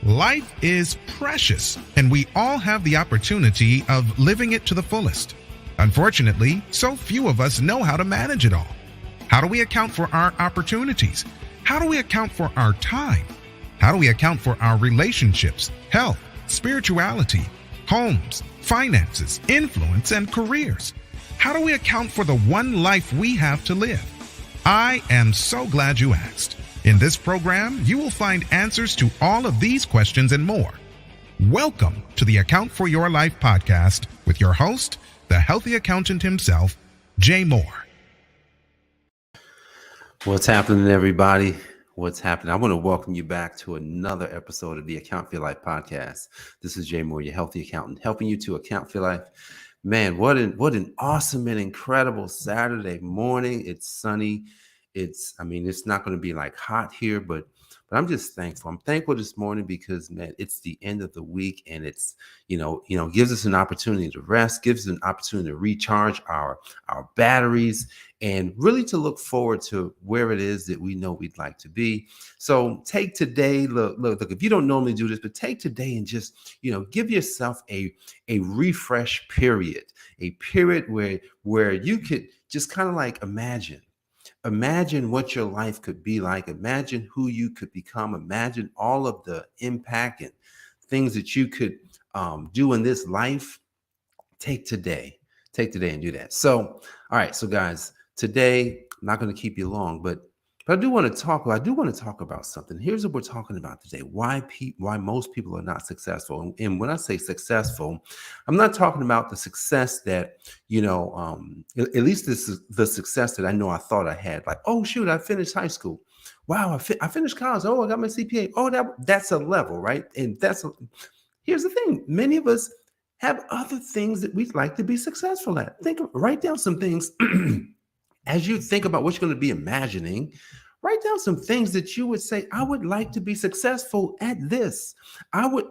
Life is precious, and we all have the opportunity of living it to the fullest. Unfortunately, so few of us know how to manage it all. How do we account for our opportunities? How do we account for our time? How do we account for our relationships, health, spirituality, homes, finances, influence, and careers? How do we account for the one life we have to live? I am so glad you asked. In this program, you will find answers to all of these questions and more. Welcome to the Account for Your Life podcast with your host, the healthy accountant himself, Jay Moore. What's happening, everybody? What's happening? I want to welcome you back to another episode of the Account for Your Life podcast. This is Jay Moore, your healthy accountant, helping you to account for your life. Man, what an awesome and incredible Saturday morning. It's sunny. It's not going to be like hot here, but I'm just thankful. I'm thankful this morning because, man, it's the end of the week, and it's, gives us an opportunity to rest, gives us an opportunity to recharge our batteries, and really to look forward to where it is that we know we'd like to be. So take today, look, if you don't normally do this, but take today and just, give yourself a refresh period, a period where you could just kind of like Imagine what your life could be like. Imagine who you could become. Imagine all of the impact and things that you could do in this life. Take today and do that. So, all right. So guys, today, I'm not going to keep you long, but I do want to talk about something. Here's what we're talking about today. Why most people are not successful. And when I say successful, I'm not talking about the success that, at least this is the success that I know I thought I had. Like, oh, shoot, I finished high school. Wow, I finished college. Oh, I got my CPA. Oh, that's a level, right? And here's the thing. Many of us have other things that we'd like to be successful at. Write down some things. As you think about what you're going to be imagining, write down some things that you would say, I would like to be successful at this. I would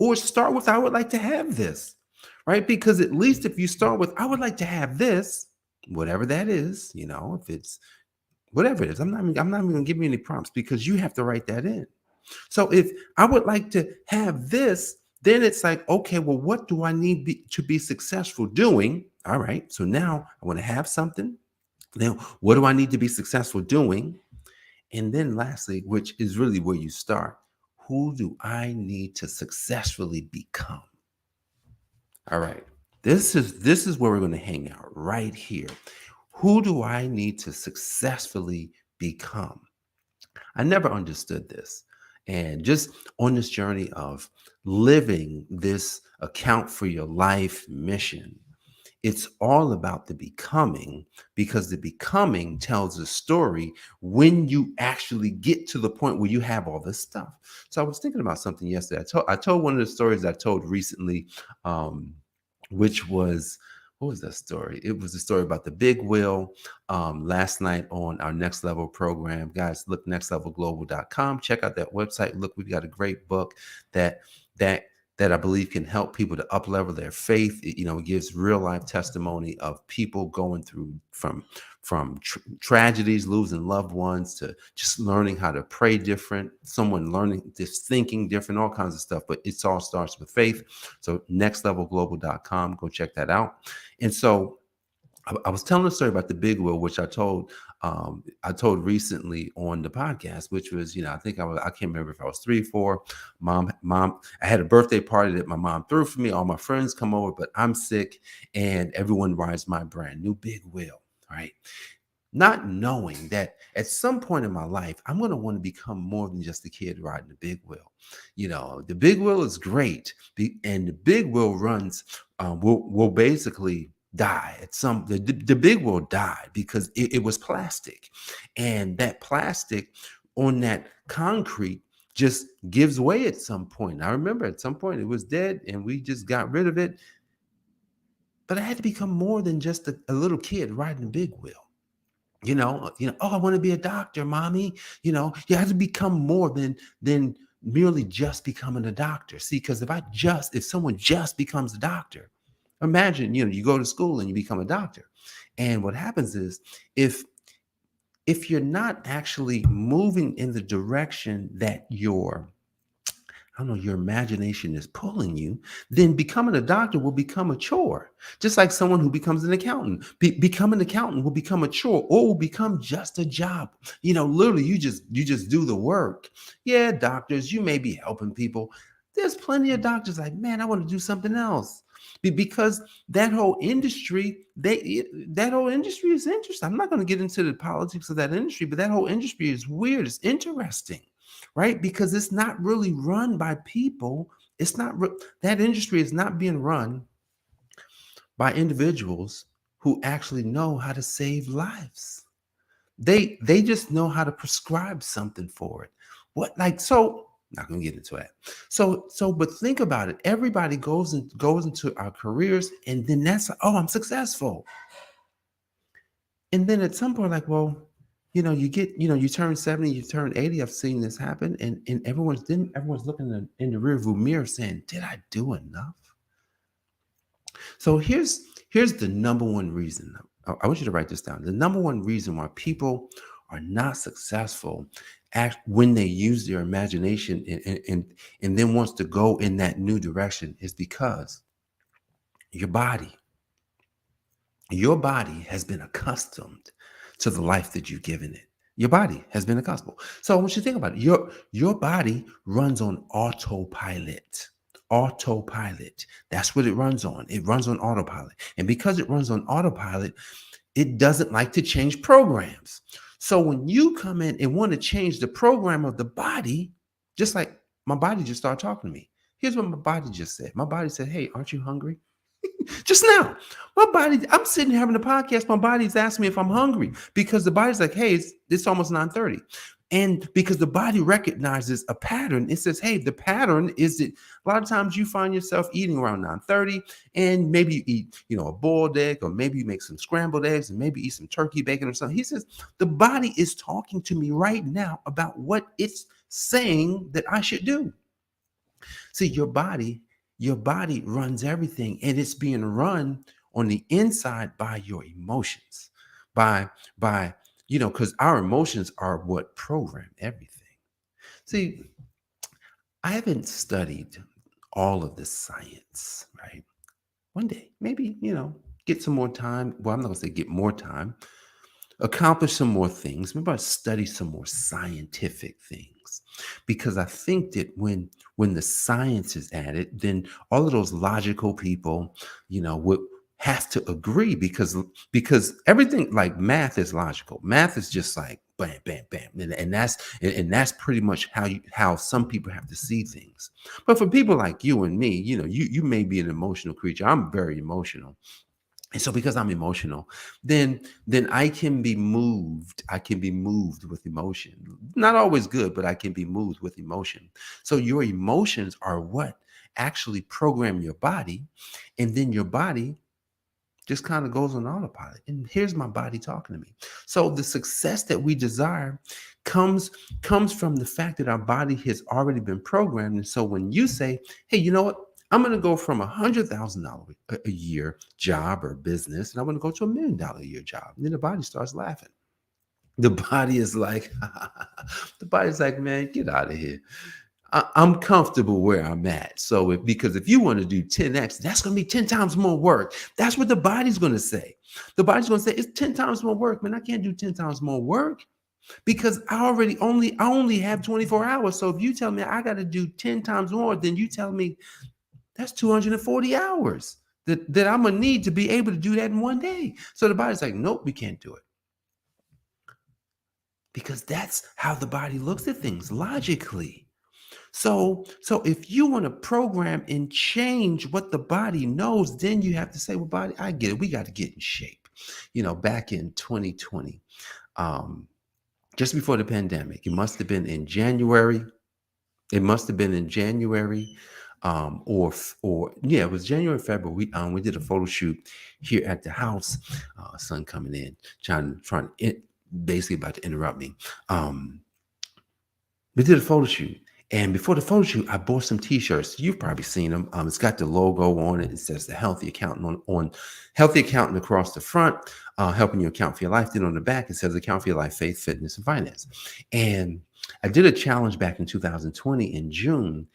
like to have this, right? Because at least if you start with, I would like to have this, whatever that is, if it's whatever it is, I'm not even going to give you any prompts because you have to write that in. So if I would like to have this, then it's like, okay, well, what do I need to be successful doing? All right. So now I want to have something. Now, what do I need to be successful doing? And then lastly, which is really where you start, who do I need to successfully become? All right. This is where we're going to hang out right here. Who do I need to successfully become? I never understood this. And just on this journey of living this account for your life mission, it's all about the becoming, because the becoming tells a story when you actually get to the point where you have all this stuff. So I was thinking about something yesterday. I told one of the stories I told recently, which was, what was that story? It was the story about the big wheel. Last night on our Next Level program, guys, look, nextlevelglobal.com. Check out that website. Look, we've got a great book that I believe can help people to up-level their faith. It gives real-life testimony of people going through from tragedies, losing loved ones, to just learning how to pray different, someone learning just thinking different, all kinds of stuff. But it all starts with faith. So nextlevelglobal.com, go check that out. And so I was telling a story about the big wheel, which I told recently on the podcast, which was, I think I can't remember if I was 3 or 4. Mom, I had a birthday party that my mom threw for me. All my friends come over, but I'm sick, and everyone rides my brand new big wheel, right? Not knowing that at some point in my life, I'm going to want to become more than just a kid riding the big wheel. The big wheel is great, and the big wheel runs will basically die at the big wheel died because it was plastic, and that plastic on that concrete just gives way at some point. I remember at some point it was dead and we just got rid of it, but I had to become more than just a little kid riding a big wheel. Oh, I want to be a doctor, mommy. You have to become more than merely just becoming a doctor. See, because if someone just becomes a doctor, imagine, you go to school and you become a doctor. And what happens is if you're not actually moving in the direction that your I don't know, your imagination is pulling you, then becoming a doctor will become a chore. Just like someone who becomes an accountant. Become an accountant will become a chore or will become just a job. Literally you just do the work. Yeah, doctors, you may be helping people. There's plenty of doctors like, man, I want to do something else. Because that whole industry, that whole industry is interesting. I'm not going to get into the politics of that industry, but that whole industry is weird. It's interesting, right? Because it's not really run by people. It's not that industry is not being run by individuals who actually know how to save lives. They just know how to prescribe something for it. What like so not gonna get into that. But think about it. Everybody goes into our careers, and then that's I'm successful. And then at some point, like, well, you turn 70, you turn 80. I've seen this happen, and everyone's looking in the rearview mirror saying, did I do enough? So here's the number one reason. I want you to write this down. The number one reason why people are not successful when they use their imagination and then wants to go in that new direction is because your body has been accustomed to the life that you've given it. Your body has been accustomed. So I want you to think about it. Your body runs on autopilot. Autopilot. That's what it runs on. It runs on autopilot. And because it runs on autopilot, it doesn't like to change programs. So when you come in and want to change the program of the body, just like my body just started talking to me. Here's what my body just said. My body said, hey, aren't you hungry? Just now, I'm sitting here having a podcast. My body's asking me if I'm hungry because the body's like, hey, it's almost 9:30. And because the body recognizes a pattern, it says, hey, the pattern is that a lot of times you find yourself eating around 9:30 and maybe you eat, a boiled egg, or maybe you make some scrambled eggs and maybe eat some turkey bacon or something. He says, the body is talking to me right now about what it's saying that I should do. See, your body runs everything, and it's being run on the inside by your emotions, by because our emotions are what program everything. See, I haven't studied all of the science, right? One day, maybe, get some more time. Well, I'm not gonna say get more time, accomplish some more things. Maybe I'll study some more scientific things, because I think that when the science is added, then all of those logical people, would have to agree, because everything, like math is logical. Math is just like bam, bam, bam, and that's pretty much how some people have to see things. But for people like you and me, you may be an emotional creature. I'm very emotional. And so because I'm emotional, then I can be moved. I can be moved with emotion. Not always good, but I can be moved with emotion. So your emotions are what actually program your body. And then your body just kind of goes on autopilot. And here's my body talking to me. So the success that we desire comes from the fact that our body has already been programmed. And so when you say, hey, you know what? I'm going to go from $100,000 a year job or business, and I'm going to go to $1 million a year job. And then the body starts laughing. The body is like, man, get out of here. I'm comfortable where I'm at. So because if you want to do 10x, that's going to be 10 times more work. That's what the body's going to say. The body's going to say, it's 10 times more work. Man, I can't do 10 times more work because I only have 24 hours. So if you tell me I got to do 10 times more, then you tell me that's 240 hours that I'm going to need to be able to do that in one day. So the body's like, nope, we can't do it. Because that's how the body looks at things logically. So if you want to program and change what the body knows, then you have to say, well, body, I get it. We got to get in shape. Back in 2020, just before the pandemic, it must have been in January. It was January, February. We did a photo shoot here at the house. Son coming in, basically about to interrupt me. We did a photo shoot. And before the photo shoot, I bought some t-shirts. You've probably seen them. It's got the logo on it. It says the Healthy Accountant on Healthy Accountant across the front, helping you account for your life. Then on the back, it says Account for Your Life, Faith, Fitness, and Finance. And I did a challenge back in 2020 in June.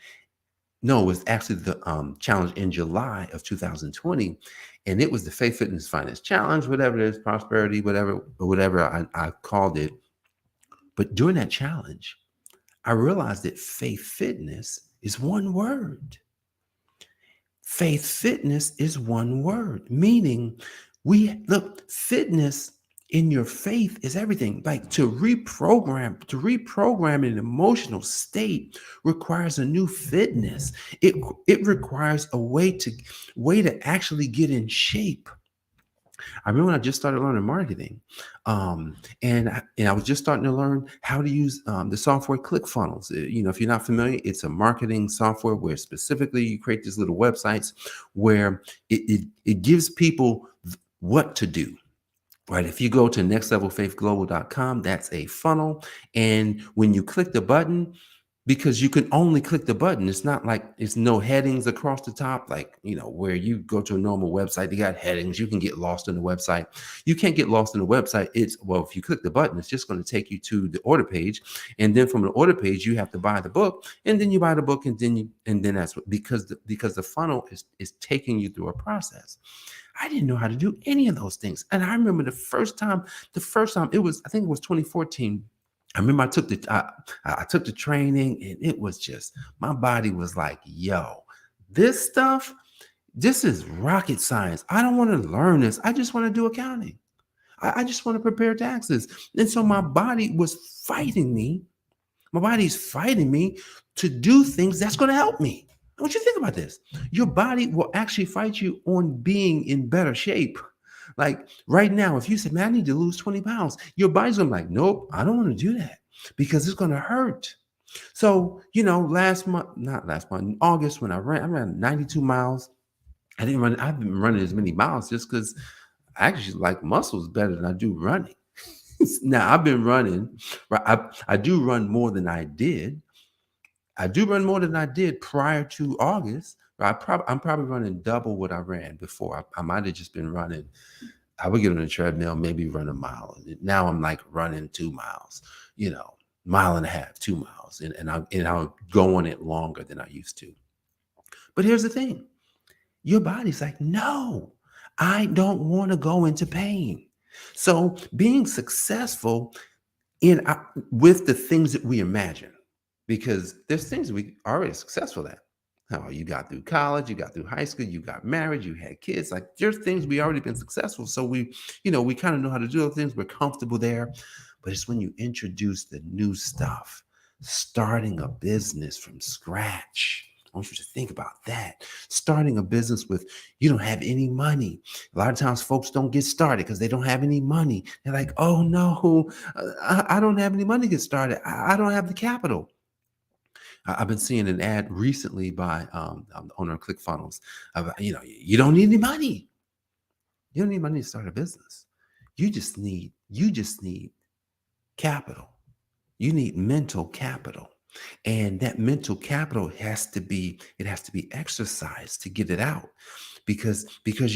No, it was actually the challenge in July of 2020, and it was the Faith Fitness Finance Challenge, whatever it is, prosperity, whatever I called it. But during that challenge, I realized that faith fitness is one word. Faith fitness is one word, meaning we look, fitness in your faith is everything. Like to reprogram an emotional state requires a new fitness. It requires a way to actually get in shape. I remember when I just started learning marketing, and I was just starting to learn how to use the software ClickFunnels. If you're not familiar, it's a marketing software where specifically you create these little websites where it gives people what to do. Right. If you go to nextlevelfaithglobal.com, that's a funnel. And when you click the button, because you can only click the button, it's not like it's no headings across the top, like, where you go to a normal website, they got headings, you can get lost in the website. You can't get lost in the website. If you click the button, it's just going to take you to the order page. And then from the order page, you have to buy the book, and then you buy the book, and then that's what, because the funnel is taking you through a process. I didn't know how to do any of those things. And I remember the first time it was, I think it was 2014. I remember I took the training, and it was just, my body was like, yo, this stuff, this is rocket science. I don't want to learn this. I just want to do accounting. I just want to prepare taxes. And so my body was fighting me. My body's fighting me to do things that's going to help me. I want you to think about this. Your body will actually fight you on being in better shape. Like right now, if you say, man, I need to lose 20 pounds, your body's going to be like, nope, I don't want to do that because it's going to hurt. So, not last month, in August, when I ran 92 miles. I've been running as many miles just because I actually like muscles better than I do running. Now I've been running, right? I do run more than I did. I do run more than I did prior to August. I'm probably running double what I ran before. I might have just been running. I would get on the treadmill, maybe run a mile. Now I'm like running 2 miles, mile and a half, 2 miles, and I'll go on it longer than I used to. But here's the thing: your body's like, no, I don't want to go into pain. So being successful with the things that we imagine, because there's things we already successful at. How you got through college, you got through high school, you got married, you had kids. Like there's things we already been successful. So we kind of know how to do those things. We're comfortable there. But it's when you introduce the new stuff, starting a business from scratch. I want you to think about that. Starting a business with, you don't have any money. A lot of times folks don't get started because they don't have any money. They're like, oh no, I don't have any money to get started. I don't have the capital. I've been seeing an ad recently by the owner of ClickFunnels. You don't need any money. You don't need money to start a business. You just need capital. You need mental capital. And that mental capital has to be exercised to get it out. Because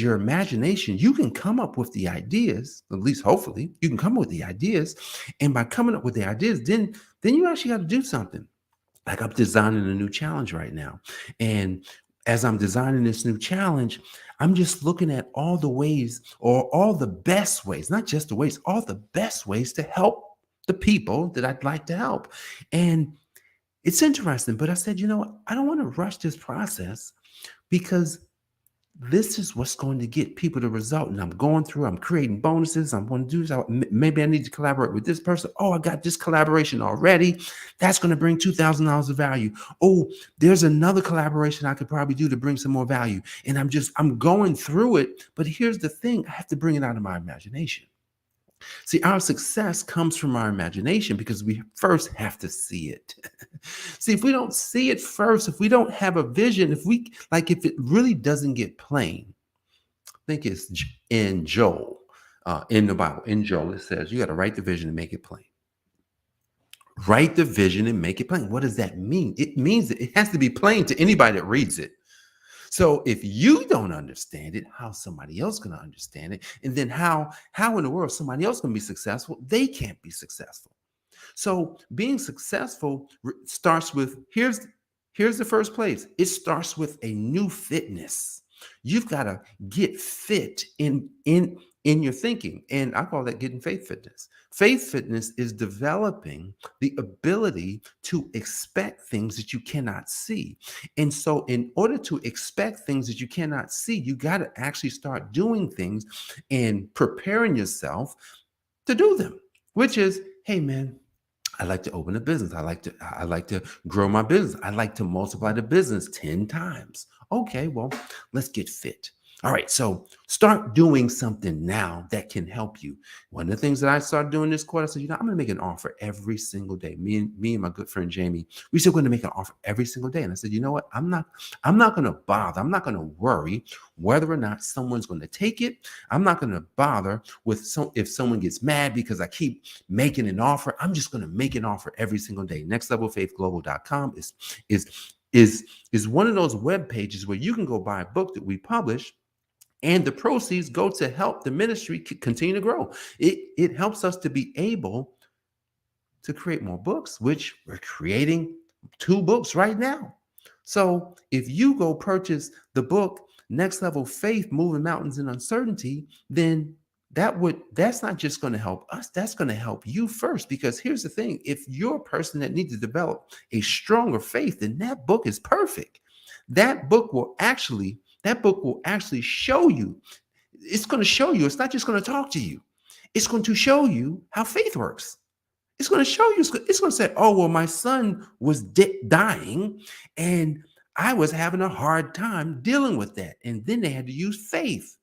your imagination, you can come up with the ideas, at least hopefully, you can come up with the ideas. And by coming up with the ideas, then you actually got to do something. Like I'm designing a new challenge right now. And as I'm designing this new challenge, I'm just looking at all the ways, or all the best ways, not just the ways, all the best ways to help the people that I'd like to help. And it's interesting, but I said, I don't want to rush this process because this is what's going to get people the result. And I'm creating bonuses. I'm going to do so. Maybe I need to collaborate with this person. Oh, I got this collaboration already. That's going to bring $2,000 of value. Oh, there's another collaboration I could probably do to bring some more value. And I'm going through it. But here's the thing. I have to bring it out of my imagination. See, our success comes from our imagination because we first have to see it. See, if we don't see it first, if we don't have a vision, if it really doesn't get plain, I think it's in Joel, in the Bible, in Joel, it says you got to write the vision and make it plain. Write the vision and make it plain. What does that mean? It means that it has to be plain to anybody that reads it. So if you don't understand it, how somebody else going to understand it? And then how in the world somebody else going to be successful? They can't be successful. So being successful starts with, Here's the first place. It starts with a new fitness. You've got to get fit in your thinking. And I call that getting faith fitness. Faith fitness is developing the ability to expect things that you cannot see. And so in order to expect things that you cannot see, you got to actually start doing things and preparing yourself to do them, which is, hey man, I like to open a business. I like to grow my business. I like to multiply the business 10 times. Okay, well, let's get fit. All right, so start doing something now that can help you. One of the things that I started doing this quarter, I said, I'm going to make an offer every single day. Me and my good friend Jamie, we said we're going to make an offer every single day. And I said, you know what? I'm not going to bother. I'm not going to worry whether or not someone's going to take it. I'm not going to bother with if someone gets mad because I keep making an offer. I'm just going to make an offer every single day. nextlevelfaithglobal.com is one of those web pages where you can go buy a book that we publish, and the proceeds go to help the ministry continue to grow. It helps us to be able to create more books, which we're creating 2 books right now. So if you go purchase the book, Next Level Faith, Moving Mountains in Uncertainty, then that's not just going to help us. That's going to help you first. Because here's the thing. If you're a person that needs to develop a stronger faith, then that book is perfect. That book will actually show you. It's going to show you. It's not just going to talk to you. It's going to show you how faith works. It's going to show you. It's going to say, oh, well, my son was dying and I was having a hard time dealing with that. And then they had to use faith.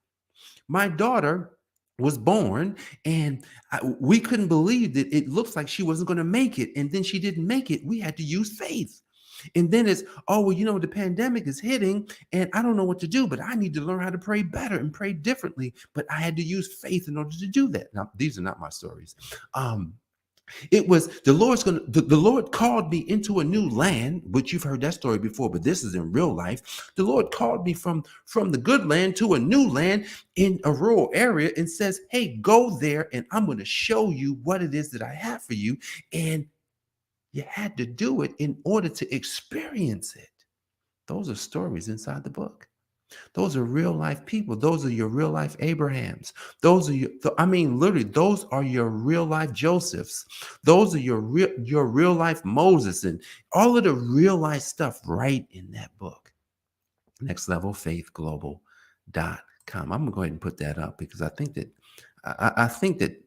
My daughter was born and we couldn't believe that it looks like she wasn't going to make it. And then she didn't make it. We had to use faith. And then it's, oh, well, the pandemic is hitting and I don't know what to do, but I need to learn how to pray better and pray differently. But I had to use faith in order to do that. Now, these are not my stories. It was the Lord called me into a new land, which you've heard that story before, but this is in real life. The Lord called me from the good land to a new land in a rural area and says, hey, go there and I'm going to show you what it is that I have for you. And you had to do it in order to experience it. Those are stories inside the book. Those are real life people. Those are your real life Abrahams. Those are literally, those are your real life Josephs. Those are your real life Moses and all of the real life stuff right in that book. nextlevelfaithglobal.com. I'm going to go ahead and put that up because I think that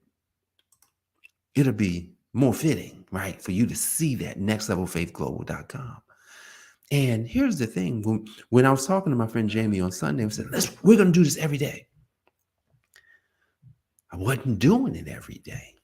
it'll be more fitting, right, for you to see that. nextlevelfaithglobal.com. And here's the thing. When I was talking to my friend Jamie on Sunday, I said, we're going to do this every day. I wasn't doing it every day.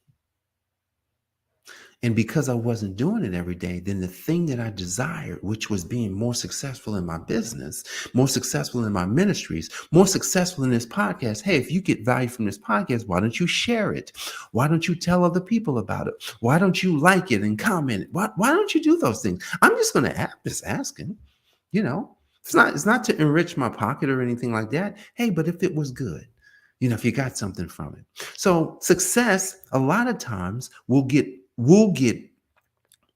And because I wasn't doing it every day, then the thing that I desired, which was being more successful in my business, more successful in my ministries, more successful in this podcast. Hey, if you get value from this podcast, why don't you share it? Why don't you tell other people about it? Why don't you like it and comment it? Why don't you do those things? I'm just going to just asking, it's not to enrich my pocket or anything like that. Hey, but if it was good, if you got something from it. So success, a lot of times we'll get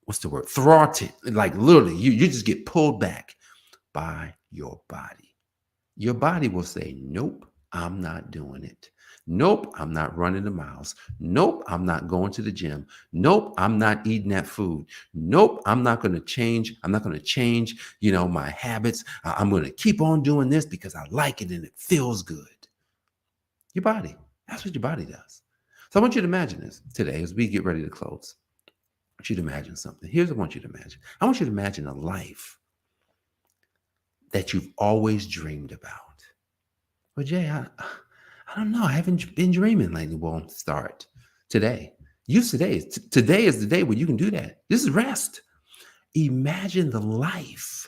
what's the word? Thwarted. Like literally, you just get pulled back by your body. Your body will say, nope, I'm not doing it. Nope, I'm not running the miles. Nope, I'm not going to the gym. Nope, I'm not eating that food. Nope, I'm not going to change. I'm not going to change, my habits. I'm going to keep on doing this because I like it and it feels good. Your body. That's what your body does. So I want you to imagine this today as we get ready to close. I want you to imagine something. Here's what I want you to imagine. I want you to imagine a life that you've always dreamed about. Well, Jay, I don't know. I haven't been dreaming lately. Well, start today. Use today. Today is the day where you can do that. This is rest. Imagine the life.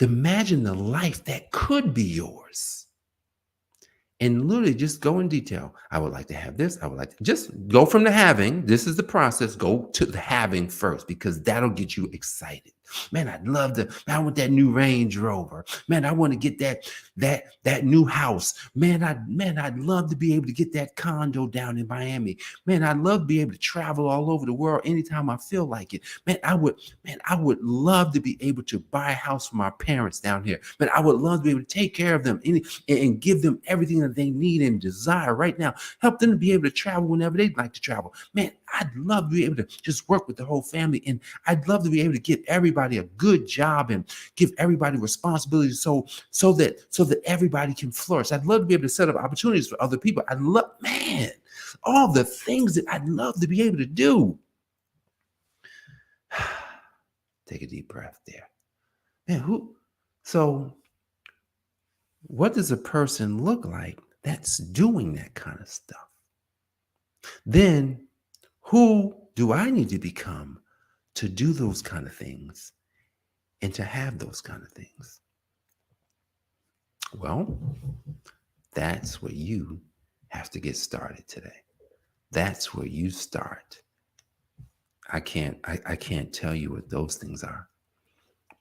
Imagine the life that could be yours. And literally just go in detail. I would like to have this. I would like to just go from the having. This is the process. Go to the having first because that'll get you excited. Man, I'd love to. Man, I want that new Range Rover. Man, I want to get that new house. I'd love to be able to get that condo down in Miami. Man, I'd love to be able to travel all over the world anytime I feel like it. I would love to be able to buy a house for my parents down here. Man, I would love to be able to take care of them and give them everything that they need and desire right now. Help them to be able to travel whenever they'd like to travel. Man, I'd love to be able to just work with the whole family, and I'd love to be able to give everybody a good job and give everybody responsibility so that everybody can flourish. I'd love to be able to set up opportunities for other people. I'd love, man, all the things that I'd love to be able to do. Take a deep breath there. Man, so what does a person look like that's doing that kind of stuff? Then who do I need to become to do those kind of things and to have those kind of things? Well, that's where you have to get started today. That's where you start. I can't tell you what those things are.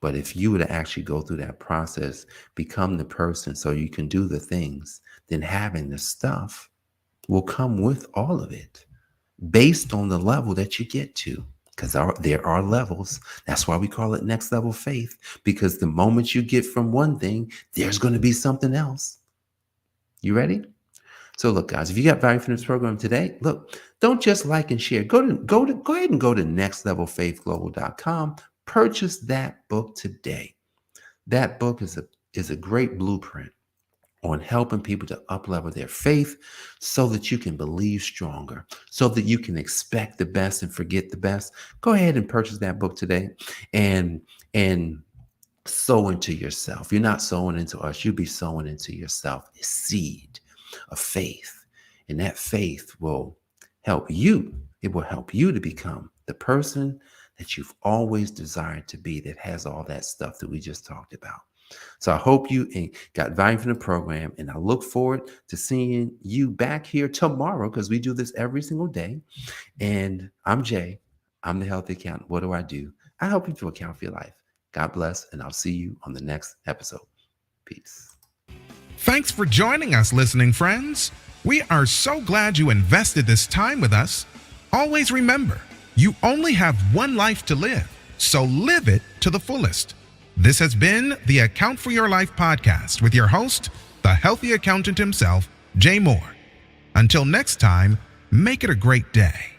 But if you were to actually go through that process, become the person so you can do the things, then having the stuff will come with all of it based on the level that you get to. Because there are levels. That's why we call it next level faith, because the moment you get from one thing, there's going to be something else. You ready? So look, guys, if you got value from this program today, look, don't just like and share. Go ahead and go to nextlevelfaithglobal.com. Purchase that book today. That book is a great blueprint on helping people to up-level their faith so that you can believe stronger, so that you can expect the best and forget the best. Go ahead and purchase that book today and sow into yourself. You're not sowing into us. You'll be sowing into yourself, a seed of faith. And that faith will help you. It will help you to become the person that you've always desired to be, that has all that stuff that we just talked about. So I hope you got value from the program, and I look forward to seeing you back here tomorrow, because we do this every single day. And I'm Jay. I'm the Healthy Accountant. What do? I help you to account for your life. God bless, and I'll see you on the next episode. Peace. Thanks for joining us, listening friends. We are so glad you invested this time with us. Always remember, you only have one life to live, so live it to the fullest. This has been the Account for Your Life podcast with your host, the healthy accountant himself, Jay Moore. Until next time, make it a great day.